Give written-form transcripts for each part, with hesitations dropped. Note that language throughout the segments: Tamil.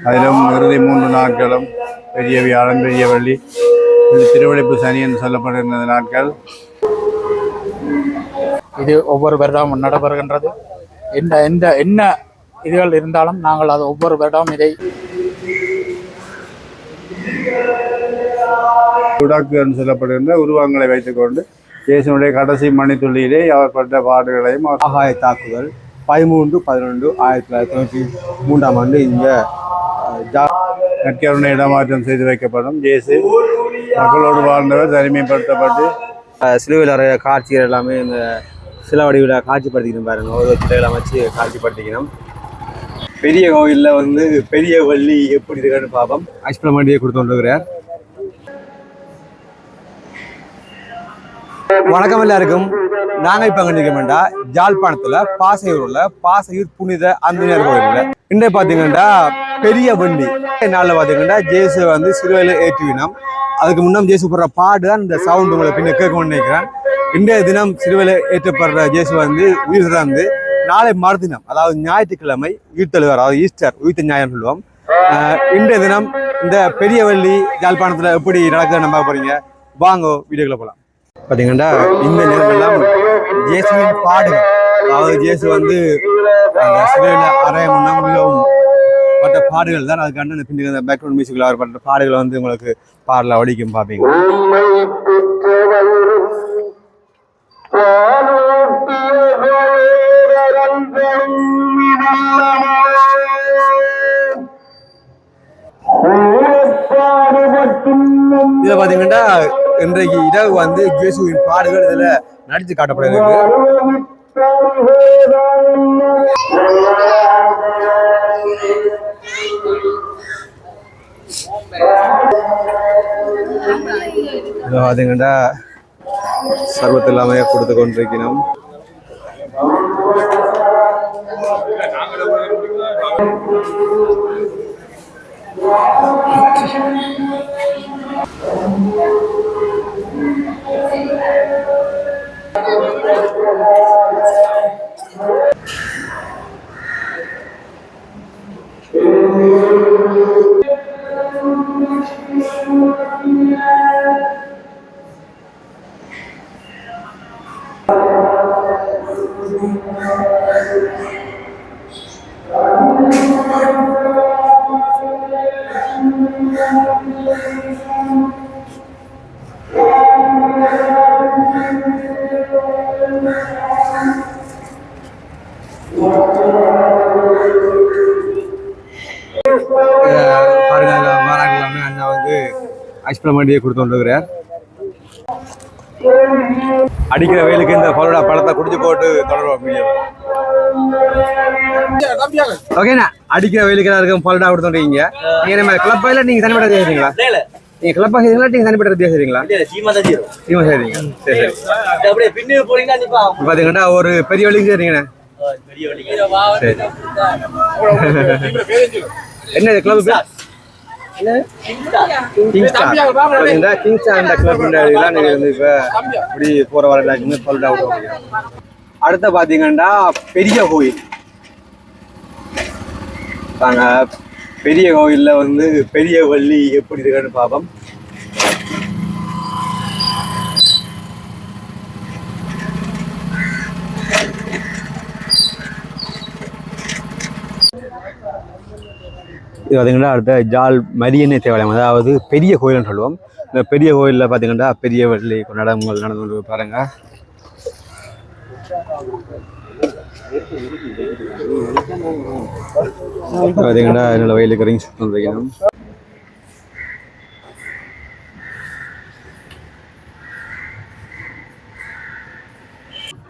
அதிலும் இறுதி 3 நாட்களும் பெரிய வியாழன் பெரிய வெள்ளி திருவழிப்பு சனி என்று சொல்லப்படுகின்ற நாட்கள். இது ஒவ்வொரு வருடமும் நடைபெறுகின்றது. என்ன இதுகள் இருந்தாலும் நாங்கள் அது ஒவ்வொரு வருடமும் இதை உடாக்கு என்று சொல்லப்படுகின்ற உருவங்களை வைத்துக்கொண்டு இயேசுனுடைய கடைசி மணித்துள்ளியிலே அவர் பட்ட பாடுகளையும் ஆகாய தாக்குதல் 13/11/1993 இங்கே நற்கருணை இடமாற்றம் செய்து வைக்கப்படும். இயேசு மக்களோடு வாழ்ந்தவர் தனிமைப்படுத்தப்பட்டு சிலுவையில் நிறைய காட்சிகள் எல்லாமே இந்த சில வடிவில் காட்சிப்படுத்திக்கணும் பாருங்க. ஒரு சிலைகள் அமைச்சு காட்சிப்படுத்திக்கணும். பெரிய கோவிலில் வந்து பெரிய வள்ளி எப்படி இருக்குன்னு பார்ப்போம். ஐஸ்பிரமண்டியை கொடுத்து கொண்டிருக்கிறார். வணக்கம் எல்லாருக்கும். நாங்கள் இப்போ அங்கே நிற்கமெண்டா ஜாழ்ப்பாணத்தில் பாசையூர் புனித அந்தனியார் கோயிலில் இன்றைய பார்த்தீங்கன்னா பெரிய வள்ளி நாளில் பார்த்தீங்கன்னா ஜேசு வந்து சிலுவையில் ஏற்றுவினோம். அதுக்கு முன்னம் ஜேசு போடுற பாடு தான் இந்த சவுண்ட் உங்களை பின்ன கேட்கணும்னு நினைக்கிறேன். இன்றைய தினம் சிலுவையில் ஏற்றப்படுற ஜேசு வந்து உயிர் திறந்து நாளை மறுதினம் அதாவது ஞாயிற்றுக்கிழமை உயிர்த்தெழுவார், அதாவது ஈஸ்டர் உயிர்த்த ஞாயிறு சொல்லுவோம். இன்றைய தினம் இந்த பெரிய வள்ளி ஜாழ்ப்பாணத்தில் எப்படி நடக்குதுன்னு நம்ப போறீங்க. வாங்க வீடியோக்குள்ள போகலாம். பார்த்தீங்கன்னா இந்த நேரமெல்லாம் ஜேசுவின் பாடுகள், அதாவது ஜேசு வந்து சிலுவையில் அறைய முன்னா மிகவும் பட்ட பாடுகள் தான். அதுக்காண்ட இந்த பின்னுக்கு இந்த பேக்ரவுண்ட் மியூசிக்கில் அவர் பட்ட பாடுகளை வந்து உங்களுக்கு பாடல வடிக்கும் பார்ப்பீங்க. இதில் பார்த்தீங்கன்னா இன்றைக்கு இரவு வந்து ஜேசுவின் பாடுகள் இதில் நடித்து காட்டப்படுகிறது. இதில் பார்த்தீங்கன்னா சர்வத்து எல்லாமே கொடுத்து கொண்டிருக்கணும். ஐஸ்பிரமண்டியை கொடுத்து கொண்டிருக்கிறார். அடிக்கிற வெயிலுக்கு இந்த பலோடா பழத்தை குடிச்சு போட்டு தொடர்போம் வீடியோ. ஓகேண்ணா, அடிக்கிற வெயிலுக்கு எல்லாருக்கும் பலோடா கொடுத்துருக்கீங்க. நீங்க நம்ம கிளப்பாயில நீங்க தனிப்பட்ட செய்யறீங்களா? நீங்க கிளப்பா செய்யறீங்களா நீங்க தனிப்பட்ட செய்யறீங்களா? சீமா செய்யறீங்க. சரி சரி. பாத்தீங்கன்னா ஒரு பெரிய வழிக்கு செய்றீங்கண்ணா. என்ன கிளப் பேர்? அடுத்த பாத்தீங்கன்னா பெரிய கோயில். பெரிய கோயில்ல வந்து பெரிய வள்ளி எப்படி இருக்குன்னு பாப்போம். இது பார்த்தீங்கன்னா அடுத்த ஜாழ் மரியனை தேவாலயம், அதாவது பெரிய கோயில்னு சொல்லுவோம். இந்த பெரிய கோயிலில் பார்த்தீங்கன்னா பெரிய வள்ளி கொண்டாடங்கள் நடந்து கொண்டு பாருங்க. பார்த்தீங்கன்னா என்னோட வயலுக்கு ரிங்ஸ் வந்துருக்கணும்.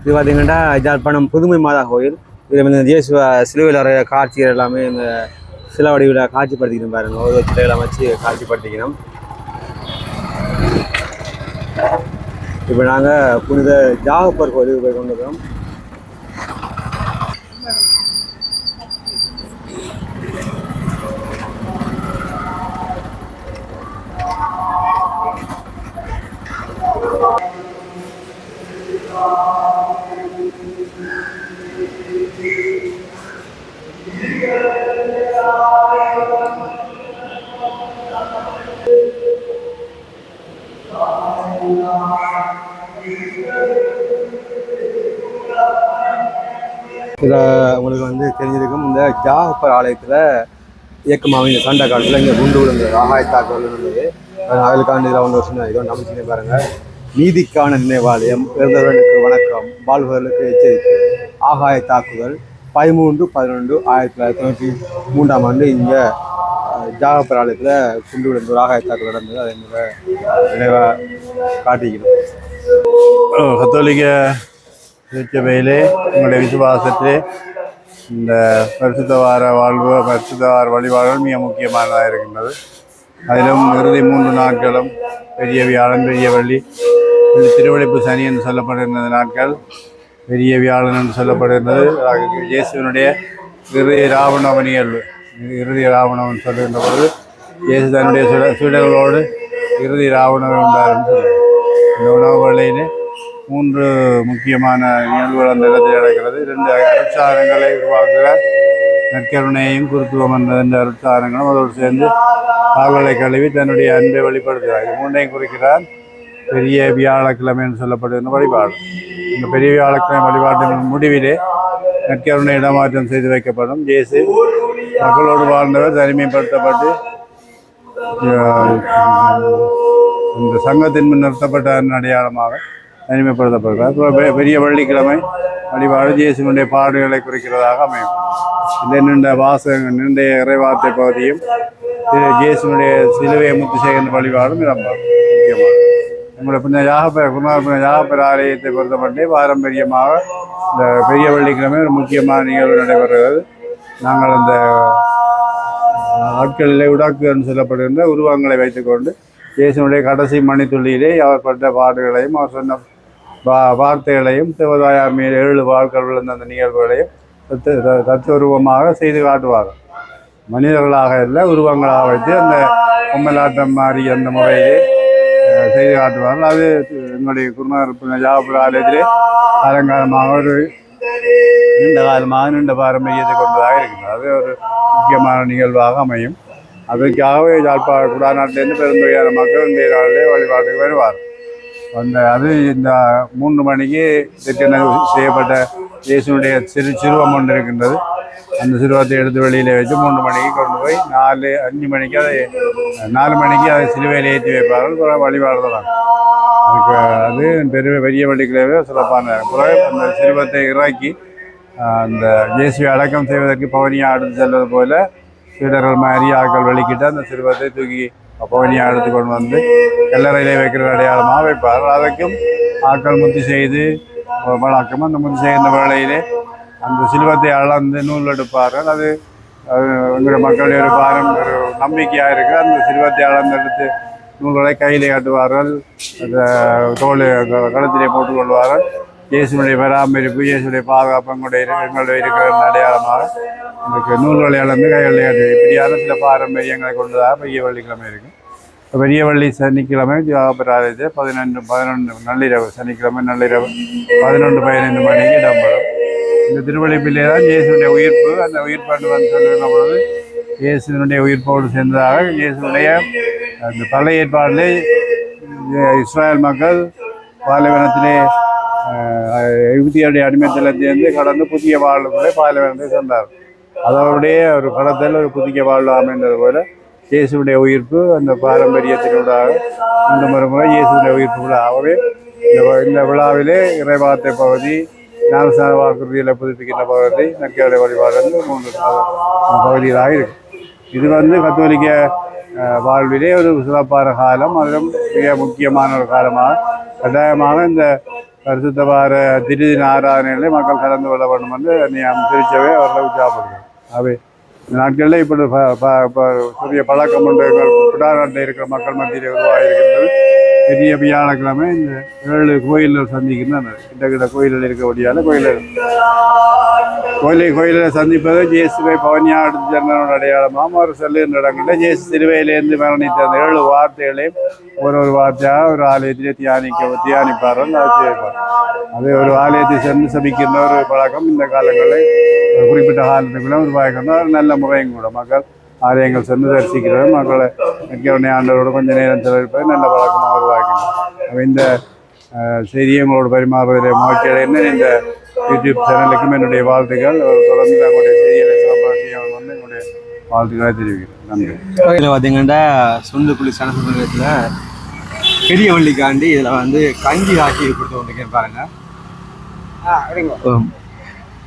இது பார்த்தீங்கன்னா ஜாழ்ப்பாணம் புதுமை மாதா கோயில். இது வந்து ஜேசு சிலுவையில் நிறைய காட்சிகள் எல்லாமே இந்த சில வடிவில் காட்சிப்படுத்திக்கணும் பாருங்க. ஒரு சிலைகளை அமைச்சு காட்சிப்படுத்திக்கணும். இப்போ நாங்கள் புனித ஜாகப்பர் கோயிலுக்கு போய் கொண்டு இருக்கோம். இதில் உங்களுக்கு வந்து தெரிஞ்சிருக்கும் இந்த ஜாகப்பர் ஆலயத்தில் இயக்கமாக இந்த சண்டை காலத்தில் இங்கே குண்டு விழுந்த ஆகாயத்தாக்குதல் இருந்தது. அதுக்கான இதில் வந்து ஒரு சின்ன இதோ நம்பிக்கை பாருங்கள். நீதிக்கான நினைவாலயம், இறந்தவர்களுக்கு வணக்கம், வாழ்வர்களுக்கு எச்சரிக்கை. ஆகாய தாக்குதல் 13/11/1993 இங்கே ஜாகப்பர் ஆலயத்தில் குண்டு விழுந்த ஒரு ஆகாய தாக்குதல் நடந்தது. அதை நினைவாக காட்டிக்கணும். கத்தோலிக்க திருச்சபையிலே உங்களுடைய விசுவாசத்திலே இந்த பரிசுத்த வார வாழ்வு, பரிசுத்த வார வழிபாடுகள் மிக முக்கியமானதாக இருக்கின்றது. அதிலும் இறுதி 3 நாட்களும் பெரிய வியாழன், பெரிய வெள்ளி, திருவழிப்பு சனி என்று சொல்லப்படுகின்ற நாட்கள், பெரிய வியாழன் என்று சொல்லப்படுகின்றது. இயேசுவினுடைய இறுதி ராவணவ நிகழ்வு. இறுதி ராவணவன் சொல்லுகின்ற பொழுது இயேசு தன்னுடைய சீடர்களோடு இறுதி ராவணவன் உண்டாருன்னு சொல்லுவார். இந்த உணவு வேளையிலே 3 முக்கியமான நிகழ்வுகள் அந்த இடத்தில் நடக்கிறது. 2 அருட்சாதனங்களை உருவாக்குகிற நற்கருணையையும் குருத்துவம் என்ற அருட்சாதனங்களும் அதோடு சேர்ந்து கால்களை கழுவி தன்னுடைய அன்பை வெளிப்படுத்துகிறார். இது 3ஐயும் குறிக்கிறார். பெரிய வியாழக்கிழமை என்று சொல்லப்படுகிற வழிபாடு. இந்த பெரிய வியாழக்கிழமை வழிபாட்டின் முடிவிலே நற்கருணை இடமாற்றம் செய்து வைக்கப்படும். இயேசு மக்களோடு வாழ்ந்தவர் தனிமைப்படுத்தப்பட்டு இந்த சங்கத்தின் முன் நிறுத்தப்பட்ட அடையாளமாக தனிமைப்படுத்தப்படுகிறார். பெரிய வெள்ளிக்கிழமை வழிபாடு இயேசுவினுடைய பாடுகளை குறிக்கிறதாக அமையும். இந்த நீண்ட இறைவார்த்தை பகுதியும் இயேசுனுடைய சிலுவையை முத்து செய்கின்ற வழிபாடும் இடம்பெறும். முக்கியமாக நம்முடைய யாகப்பர் ஆலயத்தை பொறுத்தப்பட்டு பாரம்பரியமாக இந்த பெரிய வெள்ளிக்கிழமை ஒரு முக்கியமான நிகழ்வு நடைபெறுகிறது. நாங்கள் அந்த ஆட்களிலே உடாக்கு என்று சொல்லப்படுகின்ற உருவங்களை வைத்துக்கொண்டு இயேசுனுடைய கடைசி மணித்துள்ளியிலே அவர் பட்ட பாடுகளையும் அவர் சொன்ன வார்த்தைகளையும் தேவதாயார் மேல் 7 வாள்கள் விழுந்த அந்த நிகழ்வுகளையும் தத்துவரூபமாக செய்து காட்டுவார்கள். மனிதர்களாக இல்லை, உருவங்களாக வைத்து அந்த பொம்மலாட்டம் மாறி அந்த முறையிலே செய்து காட்டுவார்கள். அது எங்களுடைய குருநாதர் ஜாகப்பர் ஆலயத்திலே அலங்காரமாக ஒரு நீண்ட பாரம்பரியத்தை கொண்டதாக இருக்கிறது. அது ஒரு முக்கியமான நிகழ்வாக அமையும். அதற்காகவே யாழ்ப்பாண குடாநாட்டிலேருந்து பெருந்தொகையான மக்கள் இந்த நாளிலே வழிபாட்டுக்கு வருவார். அது இந்த 3 மணிக்கு செய்யப்பட்ட இயேசுனுடைய சிறுவம் ஒன்று இருக்கின்றது. அந்த சிறுவத்தை எடுத்து வெளியில் வச்சு 3 மணிக்கு கொண்டு போய் 4-5 மணிக்கு அதை 4 மணிக்கு அதை சிலுவையில் ஏற்றி வைப்பார்கள். வழிபாடுதான் அதுக்கு அது பெரிய வெள்ளிக்கிழமை சிறப்பான அந்த சிறுவத்தை இறக்கி அந்த இயேசுவை அடக்கம் செய்வதற்கு பவனியாக எடுத்து செல்வது போல சீடர்கள் மாதிரி ஆட்கள் வெளிக்கிட்டு அந்த சிறுவத்தை தூக்கி பவனியாக எடுத்து கொண்டு வந்து கல்லறையிலே வைக்கிற அடையாளமாக வைப்பார்கள். அதற்கும் ஆட்கள் முத்தி செய்து வழக்கம். அந்த முத்தி செய்கின்ற வேளையிலே அந்த சிலுவத்தை அளந்து நூல் எடுப்பார்கள். அது எங்களுடைய மக்களுடைய ஒரு ஒரு நம்பிக்கையாக இருக்குது. அந்த சிலுவத்தை அளந்தெடுத்து நூல்களை கையிலே கட்டுவார்கள், அந்த தோல் கழுத்திலே போட்டுக்கொள்வார்கள். இயேசுடைய பராமரிப்பு, இயேசுடைய பாதுகாப்பு எங்களுடைய இருக்கிற அடையாளமாக எனக்கு நூல்களை அளந்து கைகளில் கட்டு. இப்படியான சில பாரம்பரியங்களை கொண்டதாக பெரிய வெள்ளிக்கிழமை இருக்குது. பெரிய வெள்ளி சனிக்கிழமை ஜாகப்பர் ஆலயத்தில் 11 நள்ளிரவு, சனிக்கிழமை நள்ளிரவு 11-15 மணிக்கு இடம்பெறும். இந்த திருவழிப்பிலே தான் இயேசுடைய உயிர்ப்பு. அந்த உயிர்ப்பாண்டு வந்து சொல்லுகிற பொழுது இயேசுனுடைய உயிர்ப்போடு சேர்ந்ததாக இயேசுடைய அந்த பழைய ஏற்பாட்டிலே இஸ்ராயல் மக்கள் பாலைவனத்திலே எகிப்தியருடைய அடிமைத்தளத்திலிருந்து கடந்து புதிய வாழ்வுக்குள்ளே பாலைவனத்தை சென்றார். அதனுடைய ஒரு கடத்தல் ஒரு புதிய வாழ்வு அமைந்தது போல இயேசுடைய உயிர்ப்பு அந்த பாரம்பரியத்தினூடாக இந்த முறை இயேசுடைய உயிர்ப்பு விழாகவே இந்த விழாவிலே இறைவார்த்தை பகுதி, ஞானஸ்நான வாக்குறுதியில் புதுப்பிக்கின்ற பகுதி, நற்கருணை வழிபாடு 3 பகுதிகளாக இருக்கு. இது கத்தோலிக்க வாழ்விலே ஒரு சிறப்பான காலம். அதிலும் மிக முக்கியமான ஒரு காலமாக கட்டாயமாக இந்த பரிசுத்த வார திருதின ஆராதனைகளை மக்கள் கலந்து கொள்ள வேண்டும் என்று திருச்சபை அவர்களை உற்சாகப்படுகிறது. அவை இந்த நாட்களில் இப்படி சிறிய பழக்கம் உண்டு எங்கள் குடாநாட்டில் இருக்கிற மக்கள் மத்தியில் உருவாகியிருக்கின்றது. பெரிய வியாழக்கிழமை இந்த 7 கோயில்கள் சந்திக்கின்றன. கிட்ட கோயில்கள் இருக்கபடியால் கோயிலில் சந்திப்பது இயேசுவை பவனியாக எடுத்து சென்றனோட அடையாளமாக ஒரு செல்லுகின்ற இடங்களில் இயேசு சிலுவையிலேருந்து மரணித்த அந்த 7 வார்த்தைகளையும் ஒரு வார்த்தையாக ஒரு ஆலயத்திலே தியானிப்பார்கள், வைப்பார். அது ஒரு ஆலயத்தை சென்று சபிக்கின்ற ஒரு பழக்கம் இந்த காலங்களில் குறிப்பிட்ட காலத்துக்குள்ள உருவாக்கின்ற ஒரு நல்ல முறையும் கூட. மக்கள் ஆலயங்கள் சென்று தரிசிக்கிறது, மக்களை நற்கருணை ஆண்டவரோடு கொஞ்சம் நேரம் செலவிப்பது நல்ல பழக்கமாக உருவாக்கின்றோம். இந்த செய்தியை உங்களோட பரிமாறுவதில் மகிழ்ச்சியடைந்து இந்த யூடியூப் சேனலுக்கும் என்னுடைய வாழ்த்துக்கள். ஒரு தொடர்ந்து தங்களுடைய செய்திகளை சிறப்பாக செய்யணும் வந்து என்னுடைய வாழ்த்துக்களை தெரிவிக்கிறேன். நன்றி. இதில் பார்த்தீங்கன்னா சொந்தக்குழி சனசு நிலையத்தில் பெரிய வள்ளிக்காண்டி இதில் வந்து கஞ்சி ஆக்கி கொடுத்து கொண்டு பாருங்க.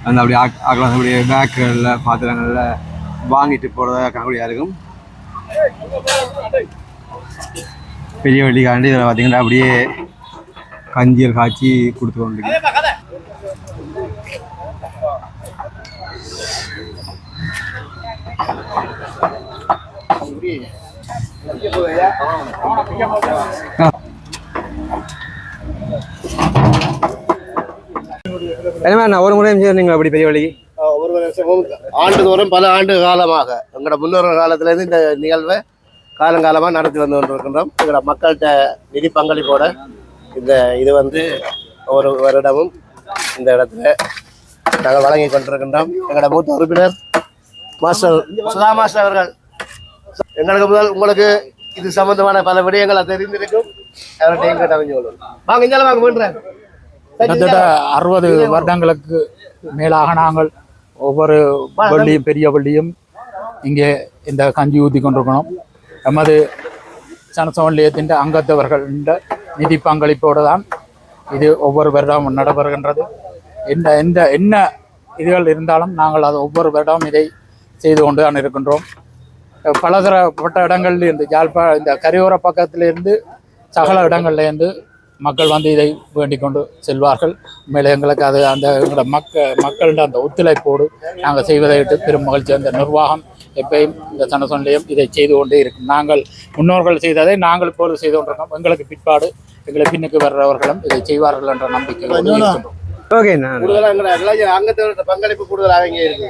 அந்த அப்படி ஆக்கலாம் அப்படியே பேக்குகளில் பாத்திரங்களில் வாங்கிட்டு போகிறதா கணக்குடியாக இருக்கும். பெரிய வள்ளிக்காண்டி இதில் பார்த்தீங்கன்னா அப்படியே கஞ்சியல் காய்ச்சி கொடுத்து கொண்டு ஒரு முறை நீங்கள் அப்படி பெரிய வழி ஒரு வருஷமும் ஆண்டுதோறும் பல ஆண்டு காலமாக எங்களோட முன்னோர்கள் காலத்திலேருந்து இந்த நிகழ்வை காலங்காலமாக நடத்தி வந்து கொண்டிருக்கின்றோம். எங்களோட மக்கள்கிட்ட நிதி பங்களிப்போட இந்த இது வந்து ஒரு வருடமும் இந்த இடத்துல நாங்கள் வழங்கி கொண்டிருக்கின்றோம். எங்களோட மூத்த உறுப்பினர் மாஸ்டர் சுதா மாஸ்டர் அவர்கள் எங்களுக்கு முதல் உங்களுக்கு இது சம்பந்தமான பல விடயங்களை தெரிந்திருக்கும். அவர்கிட்ட எங்கிட்ட அறிஞ்சு கொள்ளும். வாங்க இங்கே வாங்க வேண்டுறேன். கிட்டத்தட்ட 60 வருடங்களுக்கு மேலாக நாங்கள் ஒவ்வொரு வள்ளியும் பெரிய வள்ளியும் இங்கே இந்த கஞ்சி ஊற்றி கொண்டிருக்கணும். எமது சனசமல்லியத்தின் அங்கத்தவர்கள் நிதி பங்களிப்போடு தான் இது ஒவ்வொரு வருடமும் நடைபெறுகின்றது. என்ன இதுகள் இருந்தாலும் நாங்கள் அது ஒவ்வொரு வருடமும் இதை செய்து கொண்டு தான் இருக்கின்றோம். பலதரப்பட்ட இடங்கள்லேருந்து இந்த கரையோர பக்கத்திலிருந்து சகல இடங்கள்லேருந்து மக்கள் வந்து இதை வேண்டிக் கொண்டு செல்வார்கள். மேலே எங்களுக்கு அது அந்த எங்களோட மக்களின் அந்த ஒத்துழைப்போடு நாங்கள் செய்வதை விட்டு பெரும் மகிழ்ச்சி. அந்த நிர்வாகம் எப்பயும் இந்த சனசொல்லியம் இதை செய்து கொண்டே இருக்கும். நாங்கள் முன்னோர்கள் செய்ததை நாங்கள் இப்போது செய்து கொண்டிருக்கோம். எங்களுக்கு பிற்பாடு எங்களை பின்னுக்கு வர்றவர்களும் இதை செய்வார்கள் என்ற நம்பிக்கை இருக்கின்றோம். பங்களிப்பு கூடுதலாக இங்கே இருக்கு.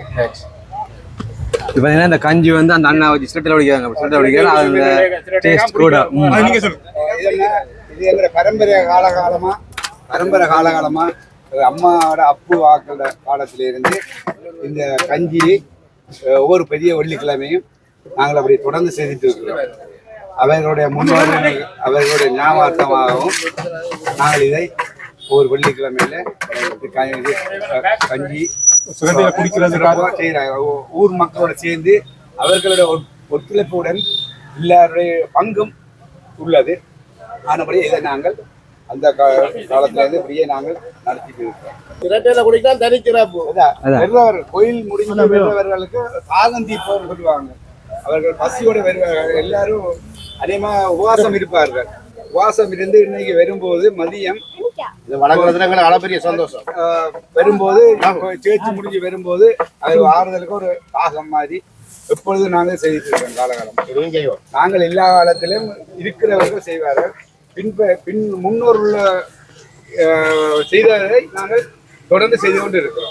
இப்போ பார்த்தீங்கன்னா இந்த கஞ்சி வந்து அந்த அண்ணா வச்சு சிலட்டில் ஒடிக்கிறாங்க. அது டேஸ்ட் கூட இது எங்களை பரம்பரை காலகாலமா அம்மாவோட அப்பு வாக்கள காலத்திலிருந்து இந்த கஞ்சியை ஒவ்வொரு பெரிய வெள்ளிக்கிழமையும் நாங்கள் அப்படி தொடர்ந்து செய்துட்டு இருக்கிறோம். அவர்களுடைய முன்னோர்கள் அவர்களுடைய ஞாபகமாகவும் நாங்கள் இதை ஒவ்வொரு வெள்ளிக்கிழமையில கஞ்சி செய்கிறாங்க. ஊர் மக்களோட சேர்ந்து அவர்களுடைய ஒத்துழைப்புடன் எல்லாருடைய பங்கும் உள்ளது. ஆனபடி இதை நாங்கள் அந்த காலத்திலிருந்து இப்படியே நாங்கள் நடத்திட்டு இருக்கோம். கோயில் முடிஞ்ச வருவர்களுக்கு தாகம் தீர்ப்பவர் சொல்லுவாங்க. அவர்கள் பசியோட வருவார்கள். எல்லாரும் அதிகமா உபவாசம் இருப்பார்கள். உபவாசம் இருந்து இன்னைக்கு வரும்போது மதியம் அளப்பெரிய சந்தோஷம் வரும்போது சேர்ச்சி முடிஞ்சு வரும்போது அது ஆறுதலுக்கு ஒரு தாகம் மாதிரி எப்பொழுதும் நாங்கள் செய்துட்டு இருக்கோம். காலகாலம் நாங்கள் எல்லா காலத்திலும் இருக்கிறவர்கள் செய்வார்கள். முன்னோர் உள்ள செய்ததை நாங்கள் தொடர்ந்து செய்து கொண்டு இருக்கிறோம்.